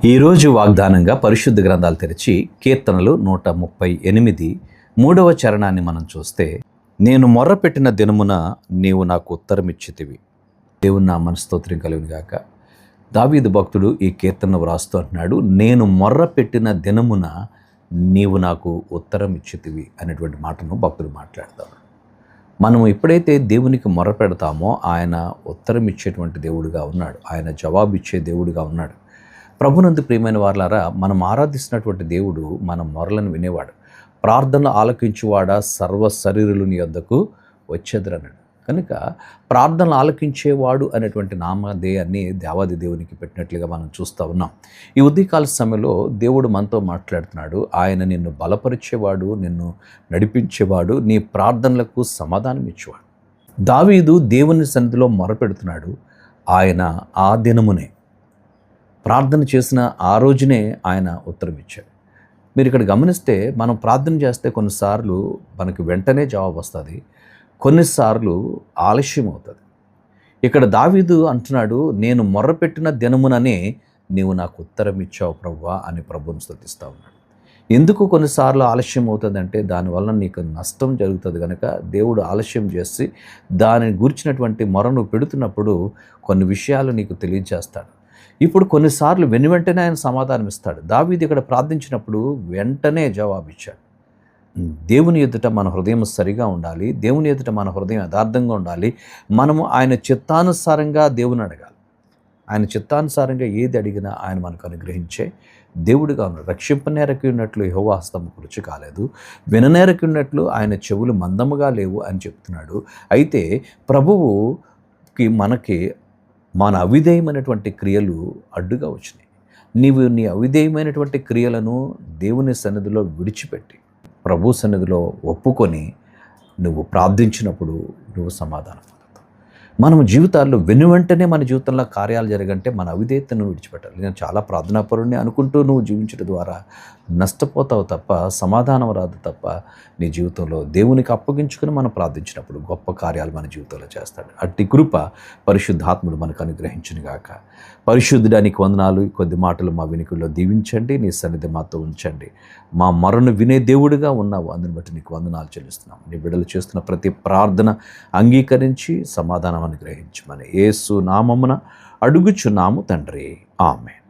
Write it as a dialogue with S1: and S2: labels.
S1: ఈరోజు వాగ్దానంగా పరిశుద్ధ గ్రంథాలు తెరిచి కీర్తనలు 138 3వ చరణాన్ని మనం చూస్తే, నేను మొర్రపెట్టిన దినమున నీవు నాకు ఉత్తరమిచ్చితివి. దేవుని నామమున స్తోత్రం కలుగును గాక. దావీదు భక్తుడు ఈ కీర్తన వ్రాస్తూ అంటున్నాడు, నేను మొర్రపెట్టిన దినమున నీవు నాకు ఉత్తరం ఇచ్చితివి అనేటువంటి మాటను భక్తుడు మాట్లాడతాడు. మనం ఎప్పుడైతే దేవునికి మొర్ర పెడతామో ఆయన ఉత్తరం ఇచ్చేటువంటి దేవుడుగా ఉన్నాడు, ఆయన జవాబు ఇచ్చే దేవుడుగా ఉన్నాడు. ప్రభునందు ప్రియమైన వారలారా, మనం ఆరాధిస్తున్నటువంటి దేవుడు మన మొరలను వినేవాడు. ప్రార్థనలు ఆలకించువాడా సర్వ శరీరులని యొద్దకు వచ్చేదరన్నాడు. కనుక ప్రార్థనలు ఆలకించేవాడు అనేటువంటి నామధేయాన్ని దేవాది దేవునికి పెట్టినట్లుగా మనం చూస్తూ ఉన్నాం. ఈ ఉదయకాల సమయంలో దేవుడు మనతో మాట్లాడుతున్నాడు. ఆయన నిన్ను బలపరిచేవాడు, నిన్ను నడిపించేవాడు, నీ ప్రార్థనలకు సమాధానం ఇచ్చేవాడు. దావీదు దేవుని సన్నిధిలో మొరపెడుతున్నాడు. ఆయన ఆ దినమునే ప్రార్థన చేసిన ఆ రోజునే ఆయన ఉత్తరం ఇచ్చాడు. మీరు ఇక్కడ గమనిస్తే, మనం ప్రార్థన చేస్తే కొన్నిసార్లు మనకు వెంటనే జవాబు వస్తుంది, కొన్నిసార్లు ఆలస్యం అవుతుంది. ఇక్కడ దావీదు అంటున్నాడు, నేను మొర్రపెట్టిన దినముననే నీవు నాకు ఉత్తరం ఇచ్చావు ప్రభువా అని ప్రభువును స్తుతిస్తూ ఉన్నాడు. ఎందుకు కొన్నిసార్లు ఆలస్యం అవుతుందంటే, దానివల్ల నీకు నష్టం జరుగుతుంది కనుక దేవుడు ఆలస్యం చేసి దానిని గురించినటువంటి మొరను పెడుతున్నప్పుడు కొన్ని విషయాలు నీకు తెలియజేస్తాడు. ఇప్పుడు కొన్నిసార్లు వెంటనే ఆయన సమాధానం ఇస్తాడు. దావీదు ఇక్కడ ప్రార్థించినప్పుడు వెంటనే జవాబిచ్చాడు. దేవుని ఎదుట మన హృదయం సరిగా ఉండాలి, దేవుని ఎదుట మన హృదయం యథార్థంగా ఉండాలి. మనము ఆయన చిత్తానుసారంగా దేవుని అడగాలి. ఆయన చిత్తానుసారంగా ఏది అడిగినా ఆయన మనకు అనుగ్రహించే దేవుడిగా ఉన్నాడు. రక్షింపనేరకి ఉన్నట్లు యెహోవా హస్తము కృచి కాలేదు, విననేరకి ఉన్నట్లు ఆయన చెవులు మందముగా లేవు అని చెప్తున్నాడు. అయితే ప్రభువుకి మనకి మన అవిధేయమైనటువంటి క్రియలు అడ్డుగా వచ్చినాయి. నీవు నీ అవిధేయమైనటువంటి క్రియలను దేవుని సన్నిధిలో విడిచిపెట్టి ప్రభు సన్నిధిలో ఒప్పుకొని నువ్వు ప్రార్థించినప్పుడు నువ్వు సమాధానం పొందుతావు. మనం జీవితాల్లో వెంటనే మన జీవితంలో కార్యాలు జరగంటే మన అవిధేయతను విడిచిపెట్టాలి. నేను చాలా ప్రార్థనాపరుణ్ణి అనుకుంటూ నువ్వు జీవించడం ద్వారా నష్టపోతావు తప్ప సమాధానం రాదు తప్ప. నీ జీవితంలో దేవునికి అప్పగించుకుని మనం ప్రార్థించినప్పుడు గొప్ప కార్యాలు మన జీవితంలో చేస్తాడు. అట్టి కృప పరిశుద్ధాత్ముడు మనకు అనుగ్రహించును గాక. పరిశుద్ధుడానికి వందనాలు. కొద్ది మాటలు మా వినికిల్లో దీవించండి, నీ సన్నిధి మాతో ఉంచండి. మా మొరను వినే దేవుడిగా ఉన్నావు, అందుని బట్టి నీకు వందనాలు చెల్లిస్తున్నాం. నీ బిడ్డలు చేస్తున్న ప్రతి ప్రార్థన అంగీకరించి సమాధానం అనుగ్రహించమని యేసు నామమున అడుగుచున్నాము తండ్రి. ఆమేన్.